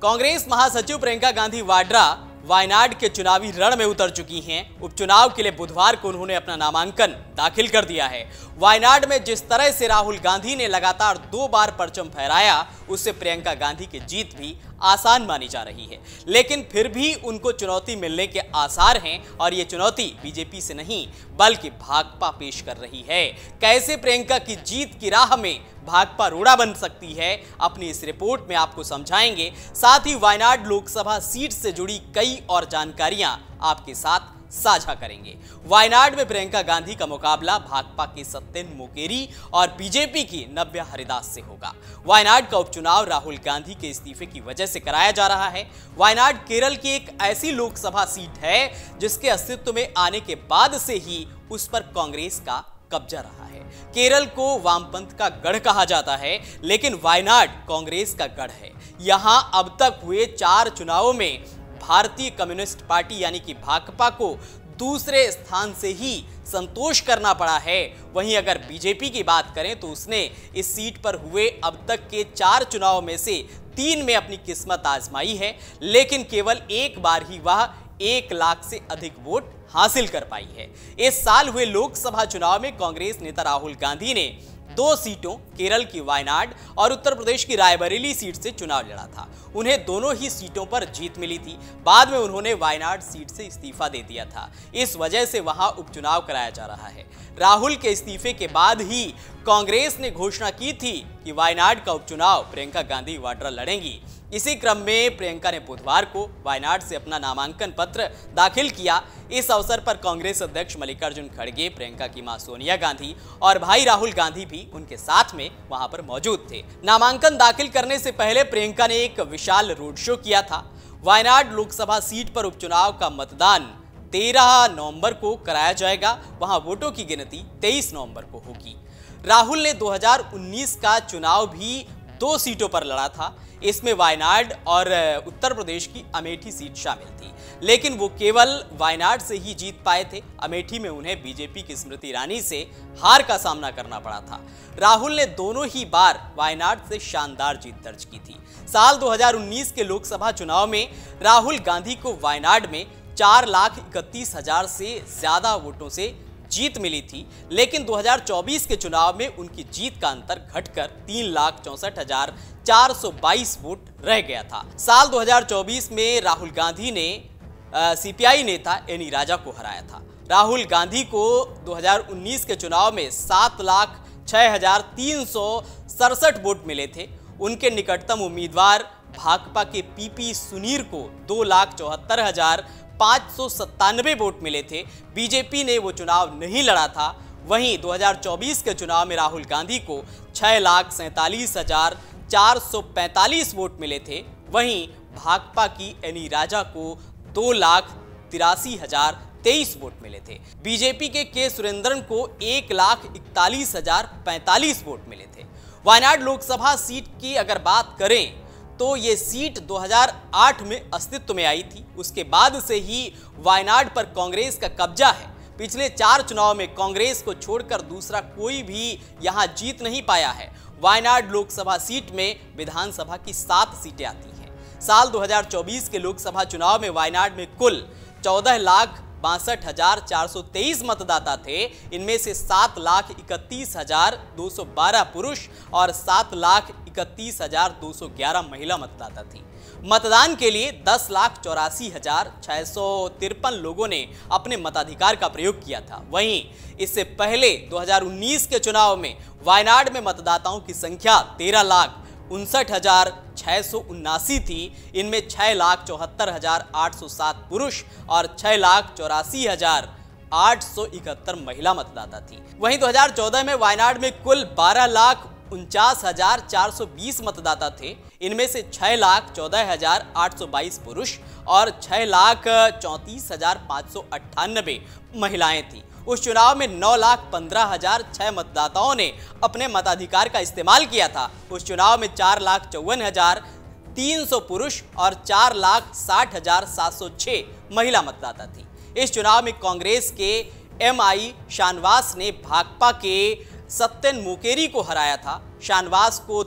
कांग्रेस महासचिव प्रियंका गांधी वाड्रा वायनाड के चुनावी रण में उतर चुकी हैं। उपचुनाव के लिए बुधवार को उन्होंने अपना नामांकन दाखिल कर दिया है। वायनाड में जिस तरह से राहुल गांधी ने लगातार 2 बार परचम फहराया, उससे प्रियंका गांधी की जीत भी आसान मानी जा रही है, लेकिन फिर भी उनको चुनौती मिलने के आसार हैं और ये चुनौती बीजेपी से नहीं बल्कि भाकपा पेश कर रही है। कैसे प्रियंका की जीत की राह में भाकपा रोड़ा बन सकती है, अपनी इस रिपोर्ट में आपको समझाएंगे। साथ ही वायनाड लोकसभा सीट से जुड़ी कई और जानकारियां आपके साथ साझा करेंगे। वायनाड में प्रियंका गांधी का मुकाबला भाकपा के सत्येंद्र मोकेरी और बीजेपी की नव्या हरिदास से होगा। वायनाड का उपचुनाव राहुल गांधी के इस्तीफे की वजह से कराया जा रहा है। वायनाड केरल की एक ऐसी लोकसभा सीट है जिसके अस्तित्व में आने के बाद से ही उस पर कांग्रेस का कब्जा रहा है। केरल को वामपंथ का गढ़ कहा जाता है, लेकिन वायनाड कांग्रेस का गढ़ है। यहां अब तक हुए 4 चुनावों में भारतीय कम्युनिस्ट पार्टी यानी कि भाकपा को दूसरे स्थान से ही संतोष करना पड़ा है। वहीं अगर बीजेपी की बात करें तो उसने इस सीट पर हुए अब तक के 4 चुनाव में से 3 में अपनी किस्मत आजमाई है, लेकिन केवल एक बार ही वह 1 लाख से अधिक वोट हासिल कर पाई है। इस साल हुए लोकसभा चुनाव में कांग्रेस नेता राहुल गांधी ने 2 सीटों केरल की वायनाड और उत्तर प्रदेश की रायबरेली सीट से चुनाव लड़ा था। उन्हें दोनों ही सीटों पर जीत मिली थी। बाद में उन्होंने वायनाड सीट से इस्तीफा दे दिया था। इस वजह से वहां उपचुनाव कराया जा रहा है। राहुल के इस्तीफे के बाद ही कांग्रेस ने घोषणा की थी कि वायनाड का उपचुनाव प्रियंका गांधी वाड्रा लड़ेंगी। इसी क्रम में प्रियंका ने बुधवार को वायनाड से अपना नामांकन पत्र दाखिल किया। इस अवसर पर कांग्रेस अध्यक्ष मल्लिकार्जुन खड़गे, प्रियंका की मां सोनिया गांधी और भाई राहुल गांधी भी उनके साथ में वहां पर मौजूद थे। नामांकन दाखिल करने से पहले प्रियंका ने एक विशाल रोड शो किया था। वायनाड लोकसभा सीट पर उपचुनाव का मतदान 13 नवंबर को कराया जाएगा। वहां वोटों की गिनती 23 नवंबर को होगी। राहुल ने 2019 का चुनाव भी 2 सीटों पर लड़ा था। इसमें वायनाड और उत्तर प्रदेश की अमेठी सीट शामिल थी, लेकिन वो केवल वायनाड से ही जीत पाए थे। अमेठी में उन्हें बीजेपी की स्मृति ईरानी से हार का सामना करना पड़ा था। राहुल ने दोनों ही बार वायनाड से शानदार जीत दर्ज की थी। साल 2019 के लोकसभा चुनाव में राहुल गांधी को वायनाड में 4,31,000 से ज्यादा वोटों से जीत मिली थी, लेकिन 2024 के चुनाव में उनकी जीत का अंतर घटकर 3,64,422 वोट रह गया था। साल 2024 में राहुल गांधी ने सीपीआई नेता एनी राजा को हराया था। राहुल गांधी को 2019 के चुनाव में 7,06,367 वोट मिले थे। उनके निकटतम उम्मीदवार भाकपा के पीपी सुनीर को 2,74,597 वोट मिले थे। बीजेपी ने वो चुनाव नहीं लड़ा था। वहीं 2024 के चुनाव में राहुल गांधी को 6,47,445 वोट मिले थे। वहीं भाकपा की एनी राजा को 2,83,023 वोट मिले थे। बीजेपी के सुरेंद्रन को 1,41,045 वोट मिले थे। वायनाड लोकसभा सीट की अगर बात करें तो ये सीट 2008 में अस्तित्व में आई थी। उसके बाद से ही वायनाड पर कांग्रेस का कब्जा है। पिछले 4 चुनाव में कांग्रेस को छोड़कर दूसरा कोई भी यहां जीत नहीं पाया है। वायनाड लोकसभा सीट में विधानसभा की 7 सीटें आती हैं। साल 2024 के लोकसभा चुनाव में वायनाड में कुल 14,62,423 मतदाता थे। इनमें से 7,31,212 पुरुष और 7,31,211 महिला मतदाता थी। मतदान के लिए 10,84,653 लोगों ने अपने मताधिकार का प्रयोग किया था। वहीं इससे पहले 2019 के चुनाव में वायनाड में मतदाताओं की संख्या 13,59,679 थी। इनमें 6,74,807 पुरुष और 6,84,871 महिला मतदाता थी। वहीं 2014 में वायनाड में कुल 12,49,420 मतदाता थे। इनमें से 6,14,822 पुरुष और 6,34,598 महिलाएं थी। उस चुनाव में 9,15,006 मतदाताओं ने अपने मताधिकार का इस्तेमाल किया था। उस चुनाव में 4,54,300 पुरुष और 4,60,706 महिला मतदाता थी। इस चुनाव में कांग्रेस के एमआई शानवास ने भाकपा के सत्येंद्र मोकेरी को हराया था। शानवास को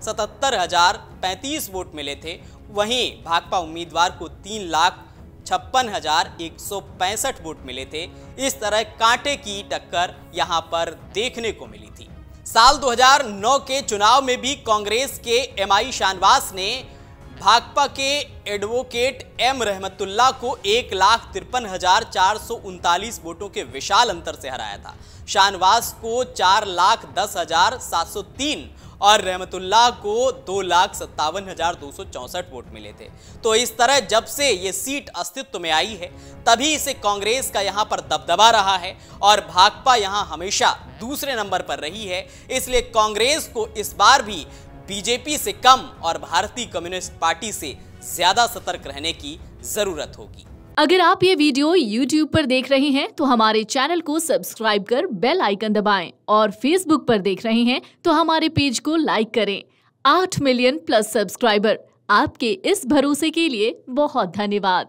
77,035 वोट मिले थे, वहीं भाकपा उम्मीदवार को 3,56,165 वोट मिले थे। इस तरह कांटे की टक्कर यहां पर देखने को मिली थी। साल 2009 के चुनाव में भी कांग्रेस के एमआई शाहनवाज ने भाकपा के एडवोकेट एम रहमतुल्लाह को 1,53,439 वोटों के विशाल अंतर से हराया था। शाहनवाज को 4,10,703 और रहमतुल्लाह को 2,57,264 वोट मिले थे। तो इस तरह जब से ये सीट अस्तित्व में आई है, तभी से कांग्रेस का यहां पर दबदबा रहा है और भाकपा यहां हमेशा दूसरे नंबर पर रही है। इसलिए कांग्रेस को इस बार भी बीजेपी से कम और भारतीय कम्युनिस्ट पार्टी से ज्यादा सतर्क रहने की जरूरत होगी। अगर आप ये वीडियो YouTube पर देख रहे हैं तो हमारे चैनल को सब्सक्राइब कर बेल आइकन दबाएं और Facebook पर देख रहे हैं तो हमारे पेज को लाइक करें। 8 मिलियन प्लस सब्सक्राइबर, आपके इस भरोसे के लिए बहुत धन्यवाद।